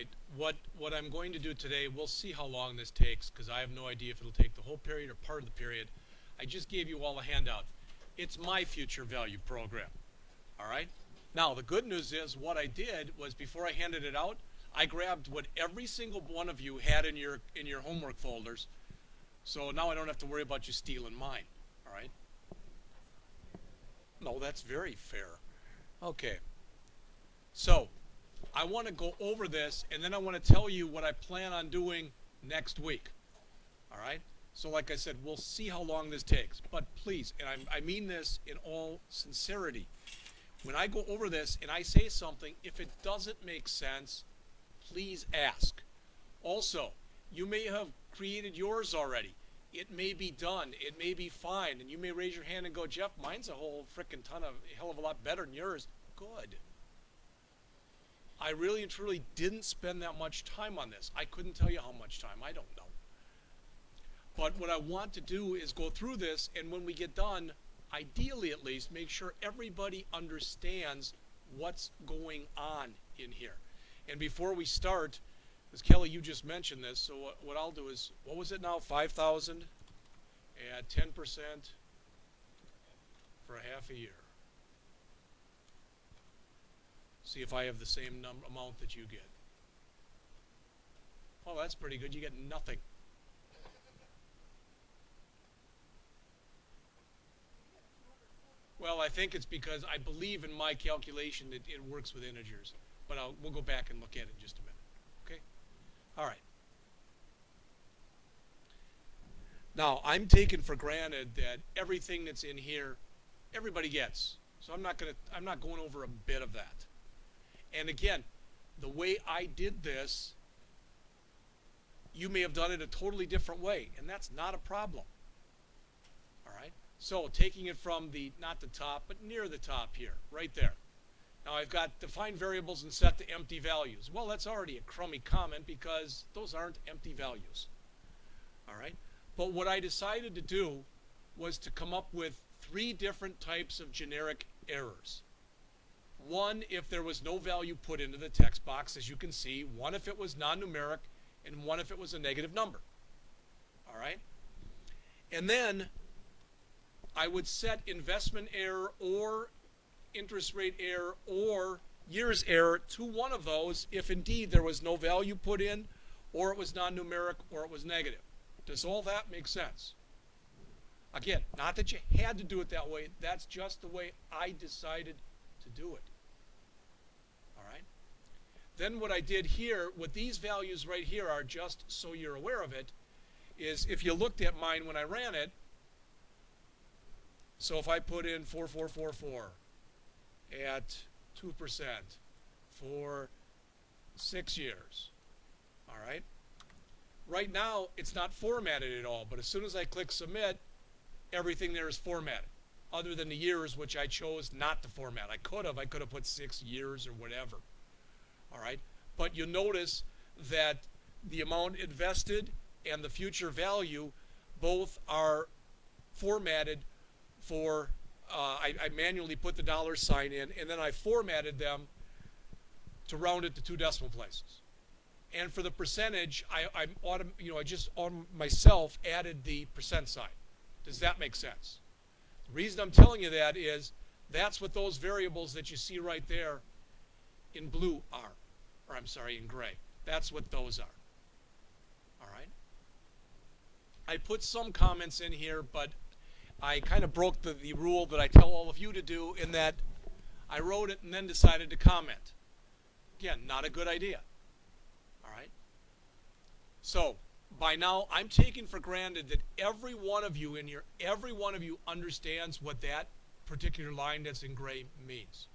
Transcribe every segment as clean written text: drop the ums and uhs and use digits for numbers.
right, what I'm going to do today, we'll see how long this takes because I have no idea if it'll take the whole period or part of the period. I just gave you all a handout. It's my future value program. All right? Now, the good news is what I did was before I handed it out, I grabbed what every single one of you had in your homework folders. So now I don't have to worry about you stealing mine. All right? No, that's very fair. Okay. So, I want to go over this, and then I want to tell you what I plan on doing next week. All right? So like I said, we'll see how long this takes. But please, and I mean this in all sincerity, when I go over this and I say something, if it doesn't make sense, please ask. Also, you may have created yours already. It may be done. It may be fine. And you may raise your hand and go, Jeff, mine's a whole frickin' ton of, a hell of a lot better than yours. Good. I really and truly didn't spend that much time on this. I couldn't tell you how much time. I don't know. But what I want to do is go through this, and when we get done, ideally at least, make sure everybody understands what's going on in here. And before we start, because Kelly, you just mentioned this, so what I'll do is, what was it now, 5,000 at 10% for a half a year. See if I have the same amount that you get. Oh, that's pretty good. You get nothing. Well, I think it's because I believe in my calculation that it works with integers. But we'll go back and look at it in just a minute. Okay? All right. Now, I'm taking for granted that everything that's in here, everybody gets. So I'm not going over a bit of that. And again, the way I did this, you may have done it a totally different way, and that's not a problem. All right? So taking it from the, not the top, but near the top here, right there. Now I've got define variables and set to empty values. Well, that's already a crummy comment because those aren't empty values. All right? But what I decided to do was to come up with 3 different types of generic errors. One, if there was no value put into the text box, as you can see. One, if it was non-numeric, and one, if it was a negative number. All right? And then I would set investment error or interest rate error or years error to one of those if indeed there was no value put in, or it was non-numeric, or it was negative. Does all that make sense? Again, not that you had to do it that way. That's just the way I decided to do it. All right? Then what I did here, what these values right here are, just so you're aware of it, is if you looked at mine when I ran it, so if I put in 4444 at 2% for 6 years, all right? Right now, it's not formatted at all, but as soon as I click submit, everything there is formatted, other than the years, which I chose not to format. I could have put 6 years or whatever. All right? But you'll notice that the amount invested and the future value both are formatted for, I manually put the $ in, and then I formatted them to round it to 2 decimal places. And for the percentage, I just myself added the % sign. Does that make sense? The reason I'm telling you that is that's what those variables that you see right there in blue are. Or I'm sorry, in gray. That's what those are. All right? I put some comments in here, but I kind of broke the rule that I tell all of you to do in that I wrote it and then decided to comment. Again, not a good idea. All right? So, by now, I'm taking for granted that every one of you in here, every one of you understands what that particular line that's in gray means.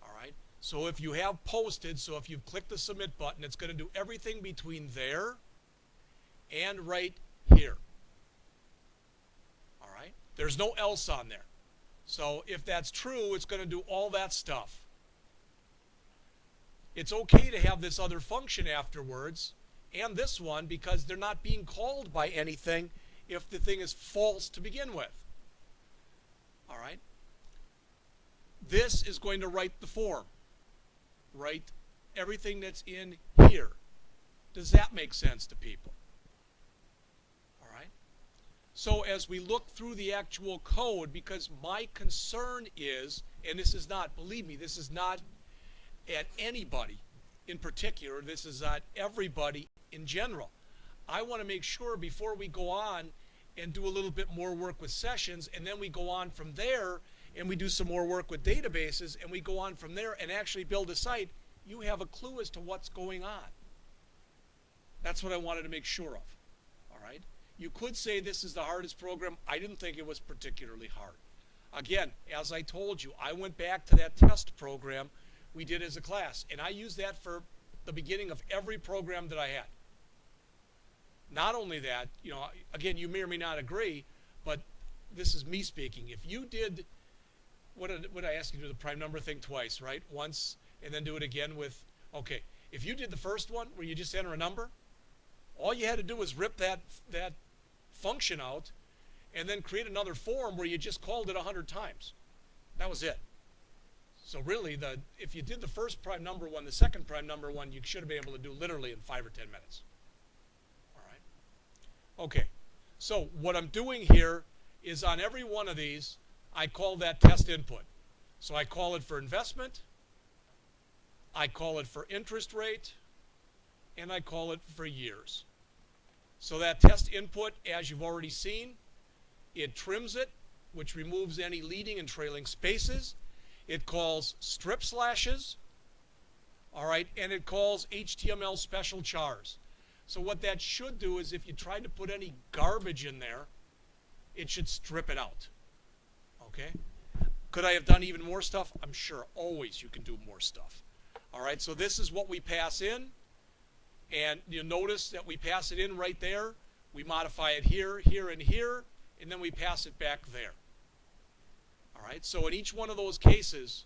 All right? So if you have posted, so if you've clicked the submit button, it's going to do everything between there and right here. All right? There's no else on there. So if that's true, it's going to do all that stuff. It's okay to have this other function afterwards, and this one, because they're not being called by anything if the thing is false to begin with. All right? This is going to write the form right everything that's in here. Does that make sense to people? All right. So as we look through the actual code, because my concern is, and this is not, believe me, this is not at anybody in particular, this is at everybody in general. I want to make sure before we go on and do a little bit more work with sessions, and then we go on from there and we do some more work with databases, and we go on from there and actually build a site, you have a clue as to what's going on. That's what I wanted to make sure of. All right? You could say this is the hardest program. I didn't think it was particularly hard. Again, as I told you, I went back to that test program we did as a class, and I used that for the beginning of every program that I had. Not only that, you know, again, you may or may not agree, but this is me speaking. If you did, what did I ask you to do the prime number thing twice, right? Once, and then do it again with, okay. If you did the first one where you just enter a number, all you had to do was rip that function out and then create another form where you just called it 100 times. That was it. So really, if you did the first prime number one, the second prime number one, you should have been able to do literally in 5 or 10 minutes. All right? Okay. So what I'm doing here is on every one of these, I call that test input. So I call it for investment, I call it for interest rate, and I call it for years. So that test input, as you've already seen, it trims it, which removes any leading and trailing spaces. It calls strip slashes, all right, and it calls HTML special chars. So what that should do is if you tried to put any garbage in there, it should strip it out, okay? Could I have done even more stuff? I'm sure always you can do more stuff. All right, so this is what we pass in, and you'll notice that we pass it in right there. We modify it here, here, and here, and then we pass it back there. All right, so in each one of those cases,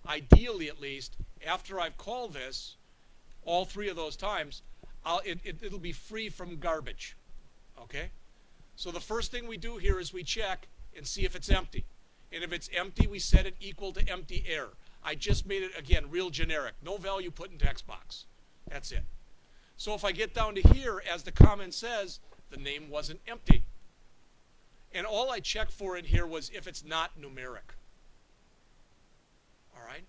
ideally at least, after I've called this, all three of those times, it'll be free from garbage, okay? So the first thing we do here is we check and see if it's empty. And if it's empty, we set it equal to empty error. I just made it, again, real generic. No value put in text box. That's it. So if I get down to here, as the comment says, the name wasn't empty. And all I checked for in here was if it's not numeric. All right?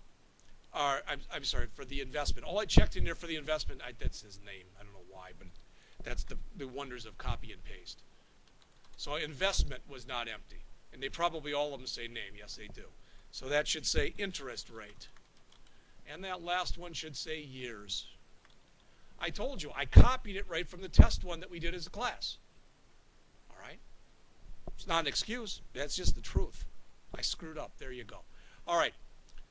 I'm sorry, for the investment. All I checked in there for the investment, that's his name. I don't know why, but that's the wonders of copy and paste. So investment was not empty. And they probably all of them say name. Yes, they do. So that should say interest rate. And that last one should say years. I told you, I copied it right from the test one that we did as a class. All right? It's not an excuse. That's just the truth. I screwed up. There you go. All right.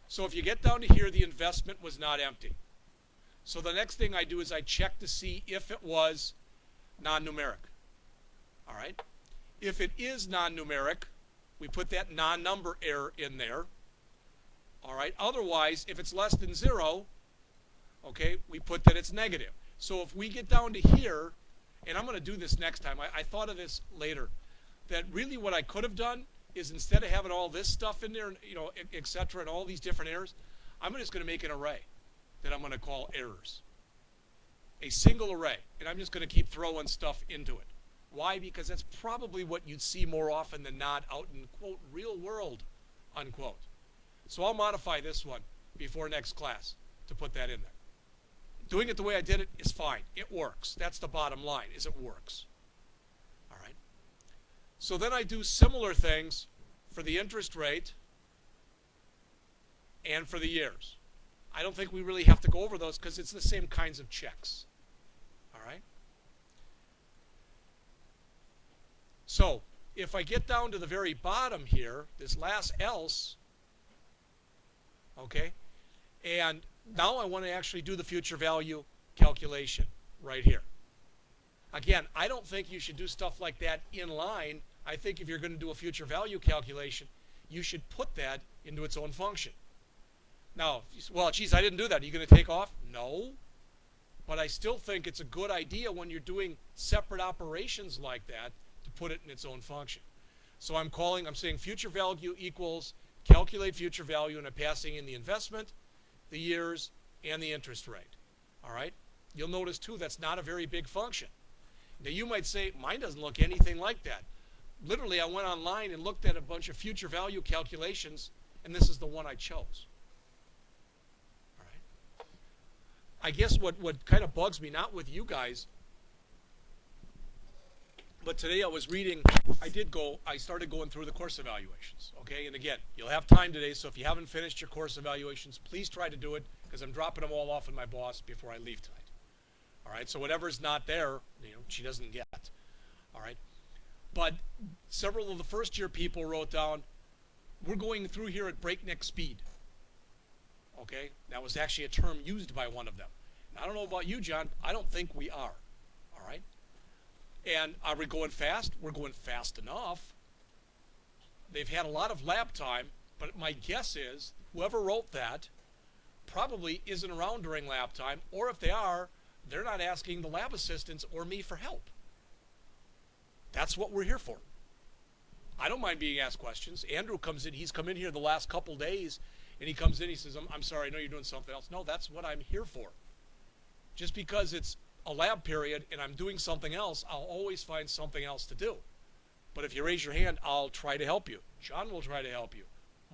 So if you get down to here, the investment was not empty. So the next thing I do is I check to see if it was non-numeric. All right? If it is non-numeric, we put that non-number error in there. All right? Otherwise, if it's less than 0, okay, we put that it's negative. So if we get down to here, and I'm going to do this next time. I thought of this later, that really what I could have done is instead of having all this stuff in there, you know, et cetera, and all these different errors, I'm just going to make an array that I'm going to call errors. A single array. And I'm just going to keep throwing stuff into it. Why? Because that's probably what you'd see more often than not out in, quote, real world, unquote. So I'll modify this one before next class to put that in there. Doing it the way I did it is fine. It works. That's the bottom line, is it works. All right. So then I do similar things for the interest rate and for the years. I don't think we really have to go over those because it's the same kinds of checks. All right. So if I get down to the very bottom here, this last else, okay, and now I want to actually do the future value calculation right here. Again, I don't think you should do stuff like that in line. I think if you're going to do a future value calculation, you should put that into its own function. Now, well, geez, I didn't do that. Are you going to take off? No. But I still think it's a good idea when you're doing separate operations like that to put it in its own function. So I'm saying future value equals calculate future value, and I'm passing in the investment, the years, and the interest rate. All right? You'll notice, too, that's not a very big function. Now, you might say, mine doesn't look anything like that. Literally, I went online and looked at a bunch of future value calculations, and this is the one I chose. All right? I guess what kind of bugs me, not with you guys, but today I was reading, I started going through the course evaluations, okay? And again, you'll have time today, so if you haven't finished your course evaluations, please try to do it, because I'm dropping them all off on my boss before I leave tonight. All right, so whatever's not there, she doesn't get. All right, but several of the first-year people wrote down, we're going through here at breakneck speed. Okay, that was actually a term used by one of them. And I don't know about you, John, I don't think we are. All right, and are we going fast? We're going fast enough. They've had a lot of lab time, but my guess is whoever wrote that probably isn't around during lab time, or if they are, they're not asking the lab assistants or me for help. That's what we're here for. I don't mind being asked questions. Andrew comes in. He's come in here the last couple days, and he comes in. He says, I'm sorry, I know you're doing something else. No, that's what I'm here for. Just because it's a lab period and I'm doing something else, I'll always find something else to do. But if you raise your hand, I'll try to help you. John will try to help you.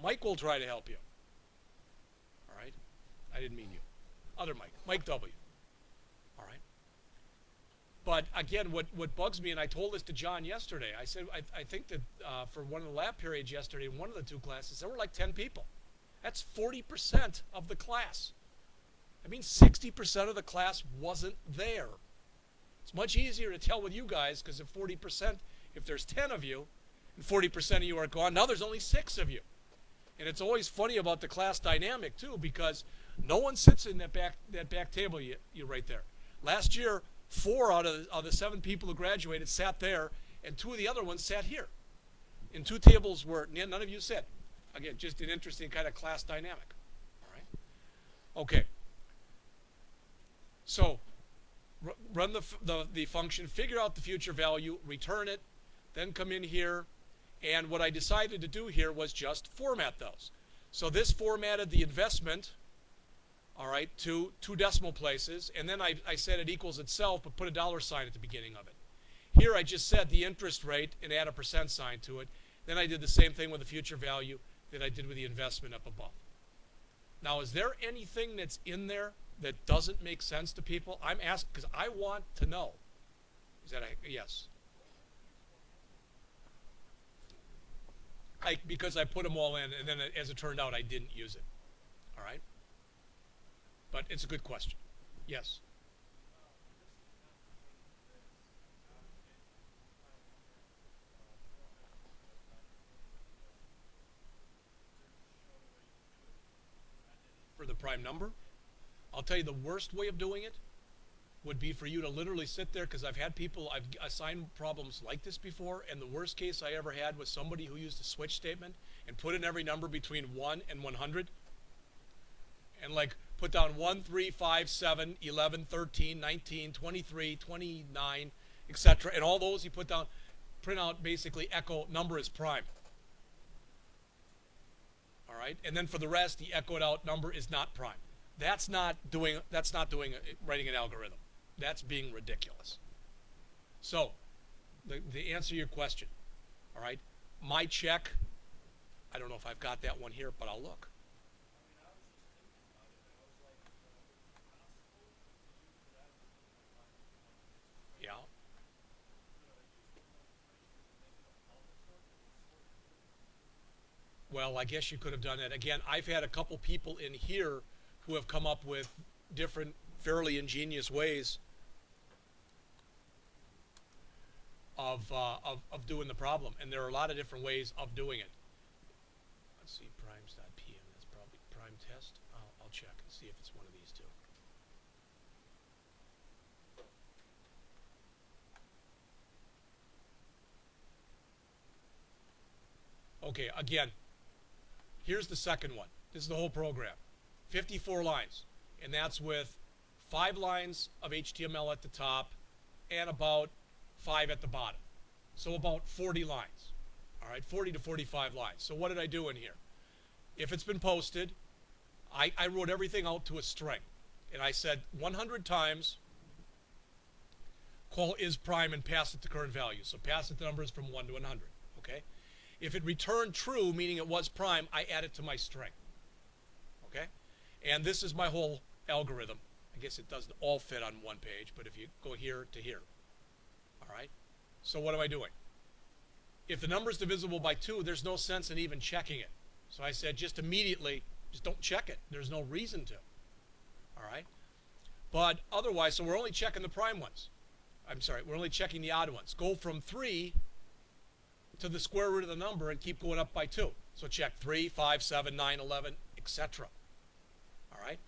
Mike will try to help you. All right? I didn't mean you. Other Mike. Mike W. All right? But again, what bugs me, and I told this to John yesterday, I said, I think that for one of the lab periods yesterday, in one of the two classes, there were like 10 people. That's 40% of the class. That means 60% of the class wasn't there. It's much easier to tell with you guys, because if 40%, if there's 10 of you, and 40% of you are gone, now there's only 6 of you. And it's always funny about the class dynamic, too, because no one sits in that back table you right there. Last year, 4 out of the 7 people who graduated sat there, and 2 of the other ones sat here. And 2 tables where none of you sat. Again, just an interesting kind of class dynamic. All right? Okay. So, run the function, figure out the future value, return it, then come in here, and what I decided to do here was just format those. So this formatted the investment, all right, to 2 decimal places, and then I said it equals itself, but put a dollar sign at the beginning of it. Here I just said the interest rate and add a % sign to it. Then I did the same thing with the future value that I did with the investment up above. Now, is there anything that's in there that doesn't make sense to people? I'm asking because I want to know. Is that a yes? Because I put them all in, and then as it turned out, I didn't use it. All right? But it's a good question. Yes? For the prime number? I'll tell you the worst way of doing it would be for you to literally sit there, because I've had people, I've assigned problems like this before, and the worst case I ever had was somebody who used a switch statement and put in every number between 1 and 100. And like put down 1, 3, 5, 7, 11, 13, 19, 23, 29, etc. And all those he put down, print out basically echo number is prime. All right, and then for the rest, he echoed out number is not prime. That's not writing an algorithm. That's being ridiculous. So, the answer to your question, all right, my check, I don't know if I've got that one here, but I'll look. Yeah. Well, I guess you could have done that. Again, I've had a couple people in here who have come up with different, fairly ingenious ways of doing the problem, and there are a lot of different ways of doing it. Let's see, primes.pm, that's probably prime test. I'll check and see if it's one of these two. Okay, again, here's the second one. This is the whole program. 54 lines, and that's with 5 lines of HTML at the top and about 5 at the bottom. So about 40 lines, all right, 40 to 45 lines. So what did I do in here? If it's been posted, I wrote everything out to a string. and I said 100 times, call is prime and pass it the current value. So pass it the numbers from 1 to 100, okay? If it returned true, meaning it was prime, I add it to my string, okay? And this is my whole algorithm. I guess it doesn't all fit on one page, but if you go here to here, all right? So what am I doing? If the number is divisible by 2, there's no sense in even checking it. So I said just immediately, just don't check it. There's no reason to, all right? But otherwise, so we're only checking the prime ones. I'm sorry, we're only checking the odd ones. Go from 3 to the square root of the number and keep going up by 2. So check 3, 5, 7, 9, 11, etc. All right?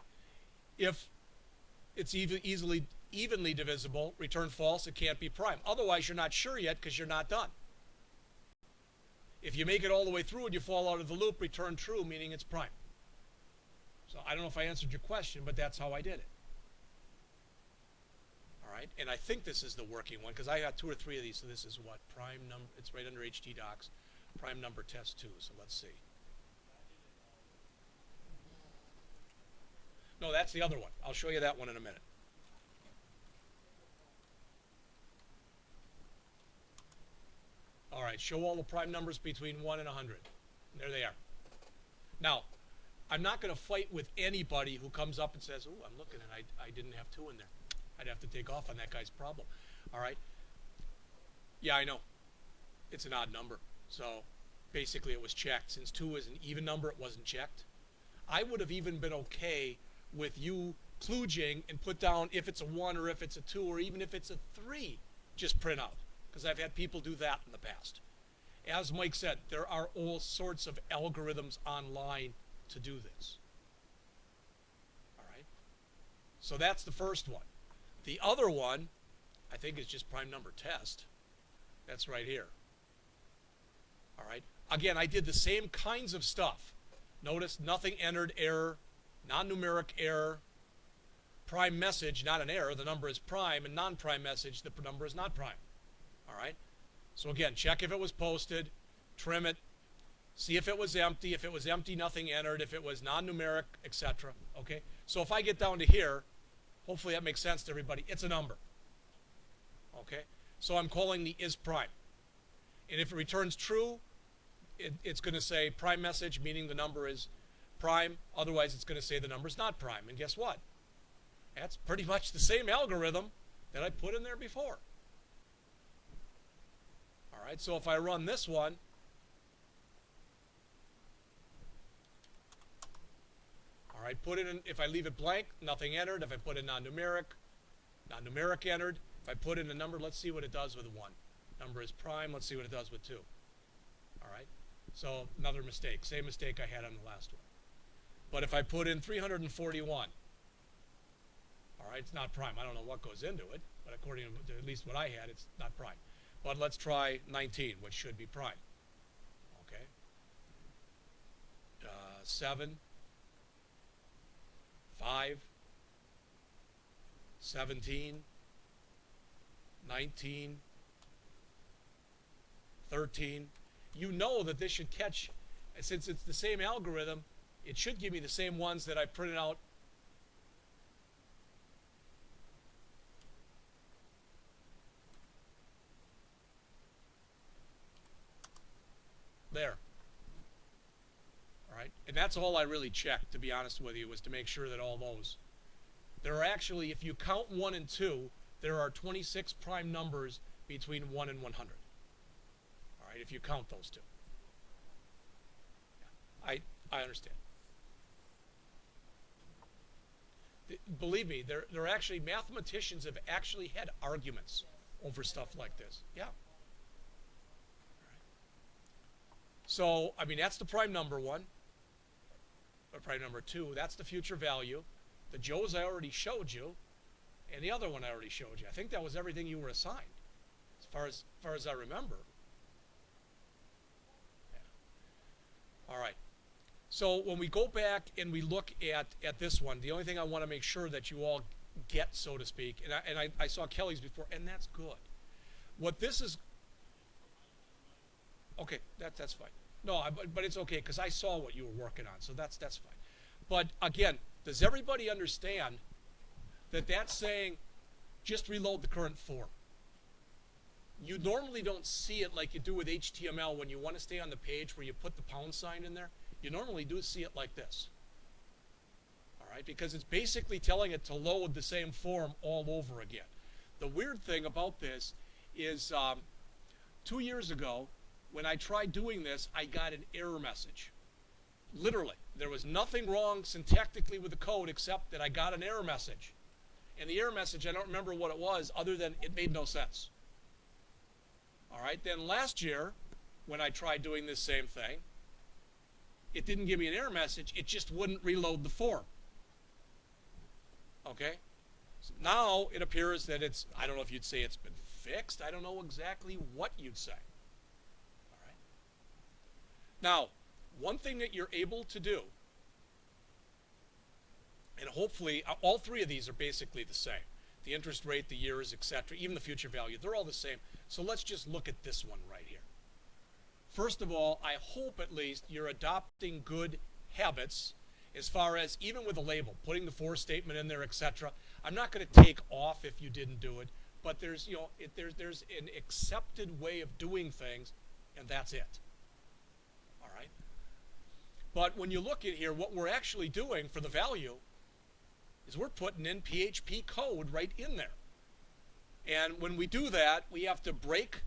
If it's evenly divisible, return false, it can't be prime. Otherwise, you're not sure yet because you're not done. If you make it all the way through and you fall out of the loop, return true, meaning it's prime. So I don't know if I answered your question, but that's how I did it. All right, and I think this is the working one because I got 2 or 3 of these. So this is what? Prime number, it's right under HTDocs, prime number test 2. So let's see. No, that's the other one. I'll show you that one in a minute. All right, show all the prime numbers between 1 and 100. There they are. Now, I'm not going to fight with anybody who comes up and says, oh, I'm looking and I didn't have 2 in there. I'd have to take off on that guy's problem. All right? Yeah, I know. It's an odd number. So basically it was checked. Since 2 is an even number, it wasn't checked. I would have even been okay with you kludging and put down if it's a 1 or if it's a 2 or even if it's a 3, just print out. Because I've had people do that in the past. As Mike said, there are all sorts of algorithms online to do this. All right? So that's the first one. The other one, I think, is just prime number test. That's right here. All right? Again, I did the same kinds of stuff. Notice nothing entered, error, non-numeric error, prime message, not an error, the number is prime, and non-prime message, the number is not prime. All right? So again, check if it was posted, trim it, see if it was empty. If it was empty, nothing entered. If it was non-numeric, etc. Okay? So if I get down to here, hopefully that makes sense to everybody. It's a number. Okay? So I'm calling the is prime. And if it returns true, it's going to say prime message, meaning the number is prime. Otherwise, it's going to say the number is not prime. And guess what? That's pretty much the same algorithm that I put in there before. All right, so if I run this one, all right, put it in, if I leave it blank, nothing entered. If I put in non-numeric entered. If I put in a number, let's see what it does with 1. Number is prime, let's see what it does with 2. All right, so another mistake, same mistake I had on the last one. But if I put in 341, all right, it's not prime. I don't know what goes into it, but according to at least what I had, it's not prime. But let's try 19, which should be prime. Okay. 7, 5, 17, 19, 13. You know that this should catch, since it's the same algorithm, it should give me the same ones that I printed out. There. All right, and that's all I really checked, to be honest with you, was to make sure that all those. There are actually, if you count 1 and 2, there are 26 prime numbers between 1 and 100. All right, if you count those two. Yeah, I understand. Believe me, there are actually, mathematicians have actually had arguments over stuff like this. Yeah. So, I mean, that's the prime number 1, or prime number 2. That's the future value. The Joes I already showed you, and the other one I already showed you. I think that was everything you were assigned, as far as I remember. Yeah. All right. So when we go back and we look at this one, the only thing I want to make sure that you all get, so to speak, and I saw Kelly's before, and that's good. What this is. Okay, that's fine. No, but it's okay because I saw what you were working on, so that's fine. But again, does everybody understand that that's saying just reload the current form. You normally don't see it like you do with HTML when you want to stay on the page where you put the pound sign in there. You normally do see it like this. All right, because it's basically telling it to load the same form all over again. The weird thing about this is 2 years ago, when I tried doing this, I got an error message. Literally, there was nothing wrong syntactically with the code except that I got an error message. And the error message, I don't remember what it was, other than it made no sense. All right, then last year, when I tried doing this same thing, it didn't give me an error message, it just wouldn't reload the form. Okay? So now it appears that it's, I don't know if you'd say it's been fixed, I don't know exactly what you'd say. All right? Now, one thing that you're able to do, and hopefully all three of these are basically the same. The interest rate, the years, etc., even the future value, they're all the same. So let's just look at this one right here. First of all, I hope at least you're adopting good habits as far as even with a label, putting the for statement in there, etc. I'm not going to take off if you didn't do it, but there's, you know, there's an accepted way of doing things, and that's it. All right. But when you look at here, what we're actually doing for the value is we're putting in PHP code right in there. And when we do that, we have to break.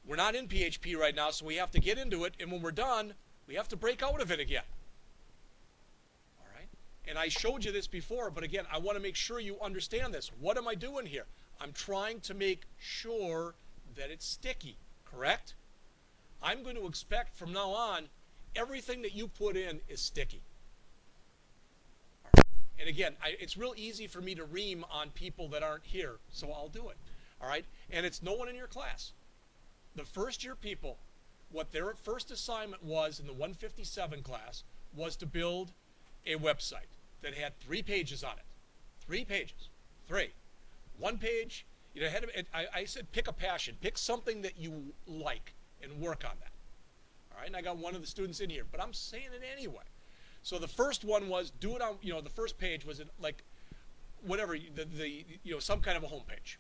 We're not in PHP right now, so we have to get into it. And when we're done, we have to break out of it again. All right? And I showed you this before, but again, I want to make sure you understand this. What am I doing here? I'm trying to make sure that it's sticky, correct? I'm going to expect from now on, everything that you put in is sticky. And again, it's real easy for me to ream on people that aren't here, so I'll do it. All right? And it's no one in your class. The first year people, what their first assignment was in the 157 class was to build a website that had 3 pages on it. 3 pages. 3. 1 page, you know, I said pick a passion. Pick something that you like and work on that. All right? And I got one of the students in here, but I'm saying it anyway. So the first one was do it on, you know, the first page was like whatever, you know, some kind of a home page.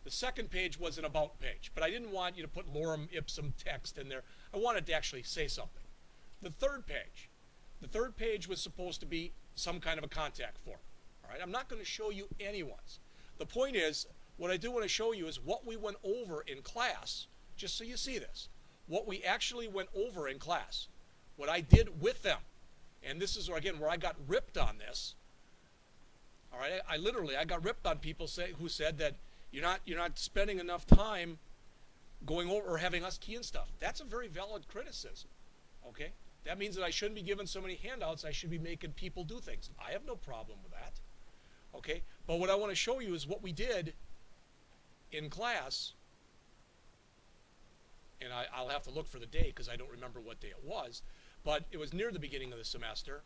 The second page was an about page, but I didn't want you to put lorem ipsum text in there. I wanted to actually say something. The third page was supposed to be some kind of a contact form. All right, I'm not going to show you anyone's. The point is, what I do want to show you is what we went over in class, just so you see this. What we actually went over in class, what I did with them. And this is, again, where I got ripped on this. All right, I got ripped on people who said that you're not spending enough time going over or having us key in stuff. That's a very valid criticism. Okay, that means that I shouldn't be given so many handouts. I should be making people do things. I have no problem with that. Okay, but what I want to show you is what we did in class. And I'll have to look for the day because I don't remember what day it was. But it was near the beginning of the semester.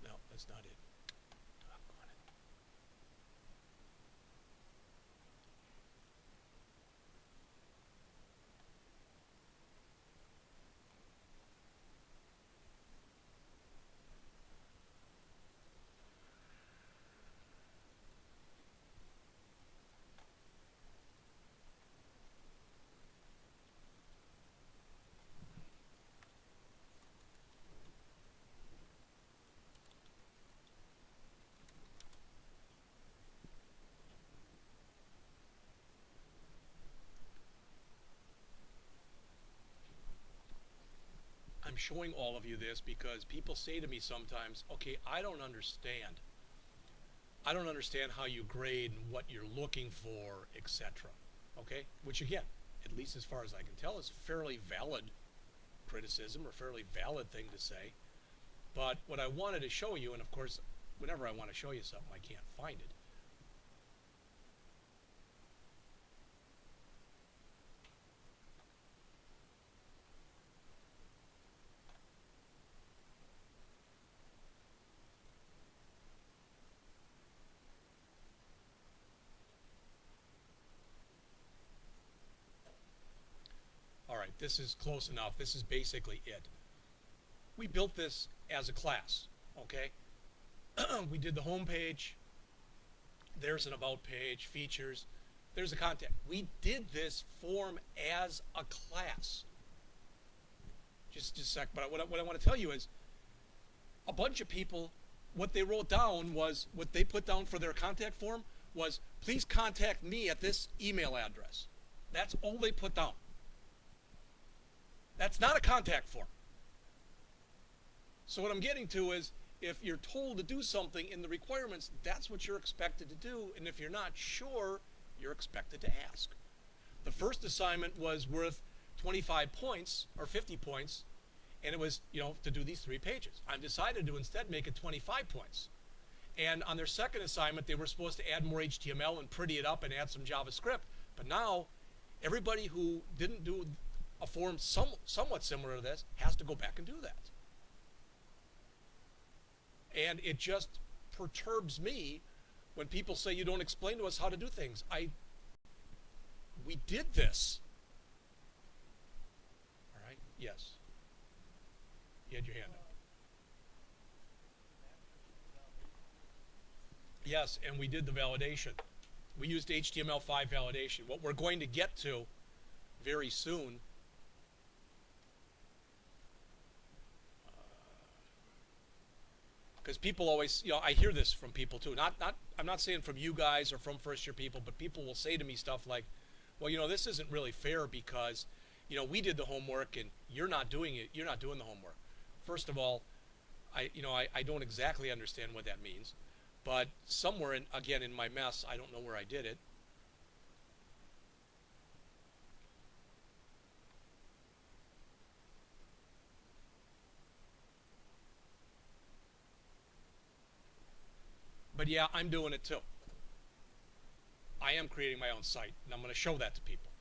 No, that's not it. I'm showing all of you this because people say to me sometimes, okay, I don't understand. I don't understand how you grade and what you're looking for, etc. Okay? Which again, at least as far as I can tell, is a fairly valid criticism or fairly valid thing to say. But what I wanted to show you, and of course, whenever I want to show you something, I can't find it. right, this is close enough. This is basically it. We built this as a class, okay? We did the home page. There's an about page, features. There's a contact. We did this form as a class. Just a sec. But what I want to tell you is a bunch of people, what they wrote down was, what they put down for their contact form was, please contact me at this email address. That's all they put down. That's not a contact form. So what I'm getting to is, if you're told to do something in the requirements, that's what you're expected to do. And if you're not sure, you're expected to ask. The first assignment was worth 25 points or 50 points, and it was, to do these 3 pages. I decided to instead make it 25 points. And on their second assignment, they were supposed to add more HTML and pretty it up and add some JavaScript. But now, everybody who didn't do a form somewhat similar to this has to go back and do that. And it just perturbs me when people say you don't explain to us how to do things. We did this. All right? Yes. You had your hand up. Yes, and we did the validation. We used HTML5 validation. What we're going to get to very soon because people always, I hear this from people too. I'm not saying from you guys or from first year people, but people will say to me stuff like, well, this isn't really fair because, we did the homework and you're not doing it. You're not doing the homework. First of all, I don't exactly understand what that means, but somewhere again in my mess, I don't know where I did it. But yeah, I'm doing it too. I am creating my own site, and I'm going to show that to people.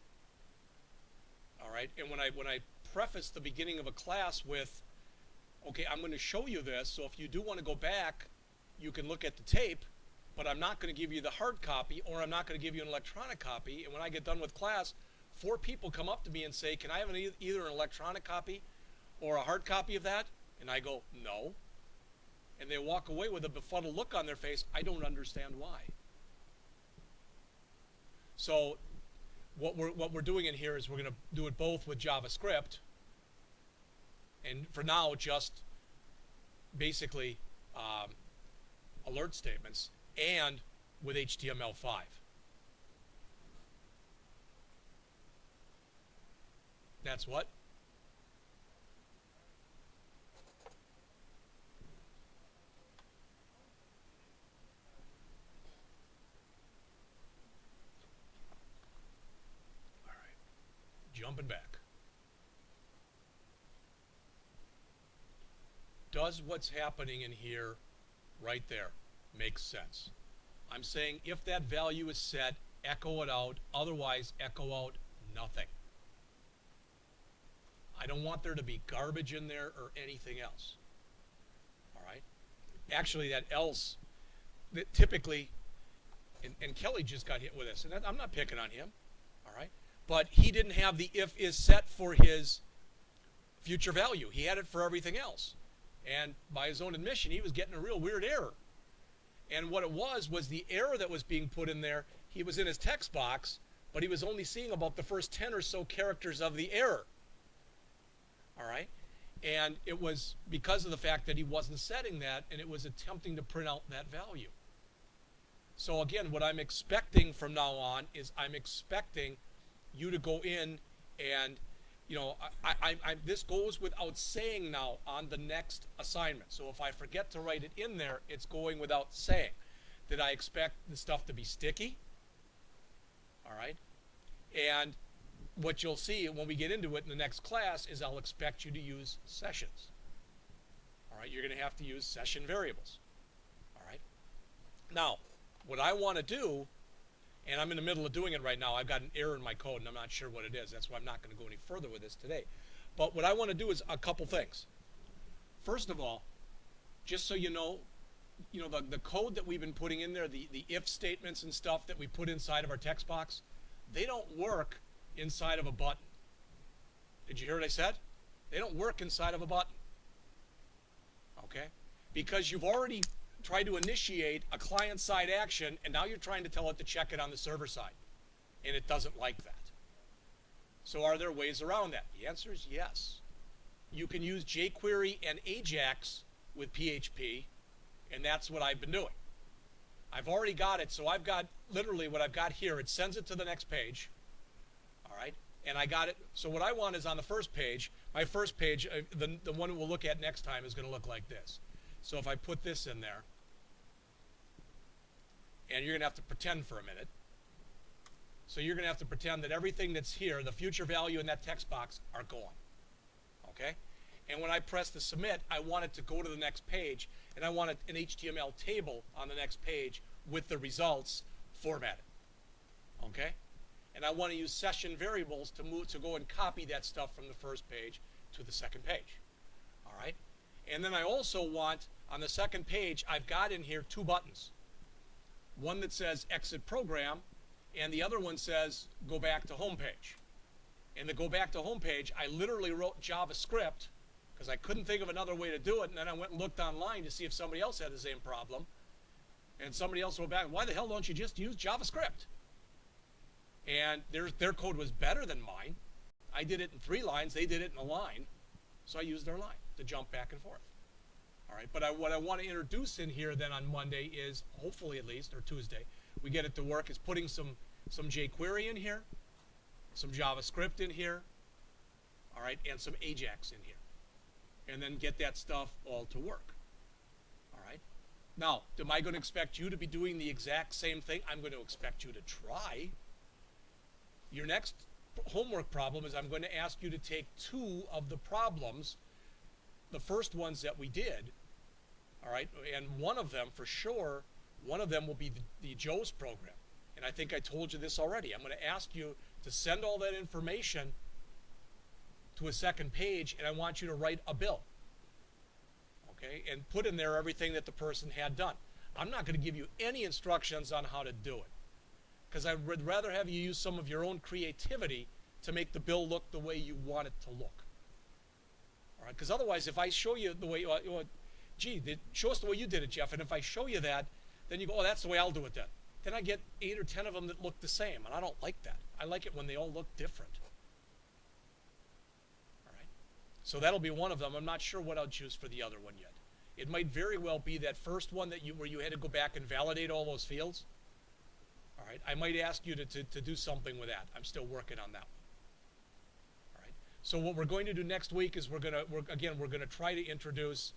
All right, and when I preface the beginning of a class with, okay, I'm going to show you this, so if you do want to go back, you can look at the tape, but I'm not going to give you the hard copy, or I'm not going to give you an electronic copy. And when I get done with class, 4 people come up to me and say, can I have either an electronic copy or a hard copy of that? And I go, no. And they walk away with a befuddled look on their face. I don't understand why. So what we're doing in here is we're going to do it both with JavaScript, and for now just basically alert statements, and with HTML5. That's what? Jumping back. Does what's happening in here right there make sense? I'm saying if that value is set, echo it out. Otherwise, echo out nothing. I don't want there to be garbage in there or anything else. All right? Actually, that else, that typically, and Kelly just got hit with this, and I'm not picking on him. All right? But he didn't have the if is set for his future value. He had it for everything else. And by his own admission, he was getting a real weird error. And what it was the error that was being put in there, he was in his text box, but he was only seeing about the first 10 or so characters of the error. All right? And it was because of the fact that he wasn't setting that, and it was attempting to print out that value. So again, what I'm expecting from now on is I'm expecting you to go in and, this goes without saying now on the next assignment. So if I forget to write it in there, it's going without saying that I expect the stuff to be sticky. All right? And what you'll see when we get into it in the next class is I'll expect you to use sessions. All right? You're going to have to use session variables. All right? Now, what I want to do, and I'm in the middle of doing it right now. I've got an error in my code, and I'm not sure what it is. That's why I'm not going to go any further with this today. But what I want to do is a couple things. First of all, just so you know, the code that we've been putting in there, the if statements and stuff that we put inside of our text box, they don't work inside of a button. Did you hear what I said? They don't work inside of a button. Okay? Because you've already tried to initiate a client-side action, and now you're trying to tell it to check it on the server side. And it doesn't like that. So are there ways around that? The answer is yes. You can use jQuery and Ajax with PHP, and that's what I've been doing. I've already got it, so I've got literally what I've got here. It sends it to the next page, all right? And I got it. So what I want is on the first page. My first page, the one we'll look at next time, is going to look like this. So if I put this in there, and you're going to have to pretend for a minute. So you're going to have to pretend that everything that's here, the future value in that text box, are gone. Okay? And when I press the submit, I want it to go to the next page, and I want an HTML table on the next page with the results formatted. Okay? And I want to use session variables to go and copy that stuff from the first page to the second page. All right? And then I also want, on the second page, I've got in here two buttons. One that says exit program, and the other one says go back to home page. And the go back to home page, I literally wrote JavaScript because I couldn't think of another way to do it, and then I went and looked online to see if somebody else had the same problem. And somebody else wrote back, why the hell don't you just use JavaScript? And their code was better than mine. I did it in 3 lines, they did it in a line, so I used their line to jump back and forth. All right, but what I want to introduce in here then on Monday is, hopefully at least, or Tuesday, we get it to work, is putting some jQuery in here, some JavaScript in here, all right, and some Ajax in here. And then get that stuff all to work. All right? Now, am I going to expect you to be doing the exact same thing? I'm going to expect you to try. Your next homework problem is I'm going to ask you to take 2 of the problems, the first ones that we did, all right, and one of them, for sure, one of them will be the Joe's program. And I think I told you this already. I'm going to ask you to send all that information to a second page, and I want you to write a bill, okay, and put in there everything that the person had done. I'm not going to give you any instructions on how to do it, because I would rather have you use some of your own creativity to make the bill look the way you want it to look. All right, because otherwise, if I show you the way, show us the way you did it, Jeff, and if I show you that, then you go, oh, that's the way I'll do it then. Then I get 8 or 10 of them that look the same, and I don't like that. I like it when they all look different. All right, so that'll be one of them. I'm not sure what I'll choose for the other one yet. It might very well be that first one that where you had to go back and validate all those fields. All right, I might ask you to do something with that. I'm still working on that one. All right, so what we're going to do next week is we're going to try to introduce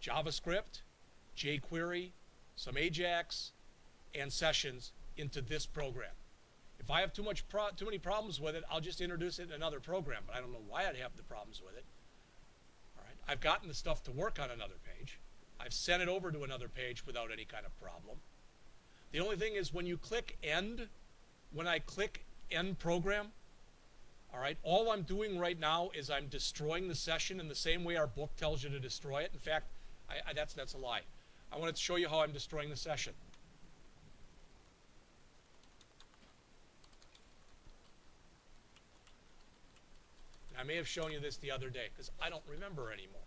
JavaScript, jQuery, some Ajax, and sessions into this program. If I have too many problems with it, I'll just introduce it in another program, but I don't know why I'd have the problems with it. All right, I've gotten the stuff to work on another page. I've sent it over to another page without any kind of problem. The only thing is when you click end, when I click end program, all right, all I'm doing right now is I'm destroying the session in the same way our book tells you to destroy it. In fact, that's a lie. I wanted to show you how I'm destroying the session. I may have shown you this the other day because I don't remember anymore.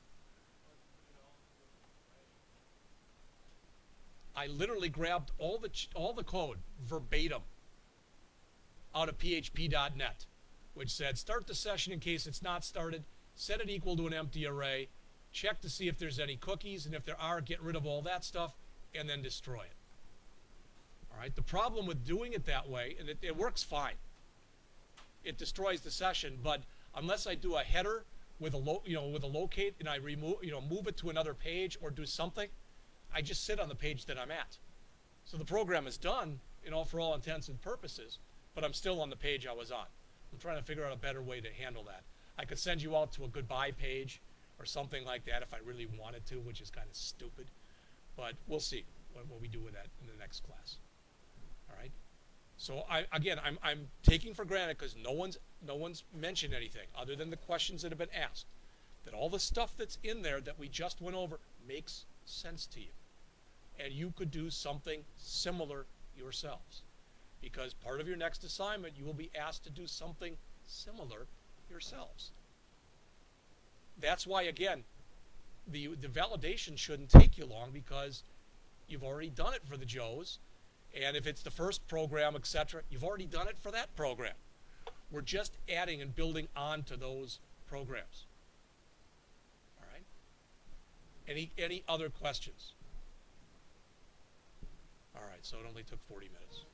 I literally grabbed all the code verbatim out of php.net, which said start the session in case it's not started, set it equal to an empty array, check to see if there's any cookies, and if there are, get rid of all that stuff, and then destroy it. All right. The problem with doing it that way, and it works fine. It destroys the session, but unless I do a header with a locate and I move it to another page or do something, I just sit on the page that I'm at. So the program is done, for all intents and purposes, but I'm still on the page I was on. I'm trying to figure out a better way to handle that. I could send you out to a goodbye page or something like that if I really wanted to, which is kind of stupid. But we'll see what we do with that in the next class. All right. So I'm taking for granted, because no one's mentioned anything other than the questions that have been asked, that all the stuff that's in there that we just went over makes sense to you, and you could do something similar yourselves, because part of your next assignment you will be asked to do something similar yourselves. That's why, again, the validation shouldn't take you long because you've already done it for the Joes. And if it's the first program, etc., you've already done it for that program. We're just adding and building on to those programs. All right? Any other questions? All right, so it only took 40 minutes.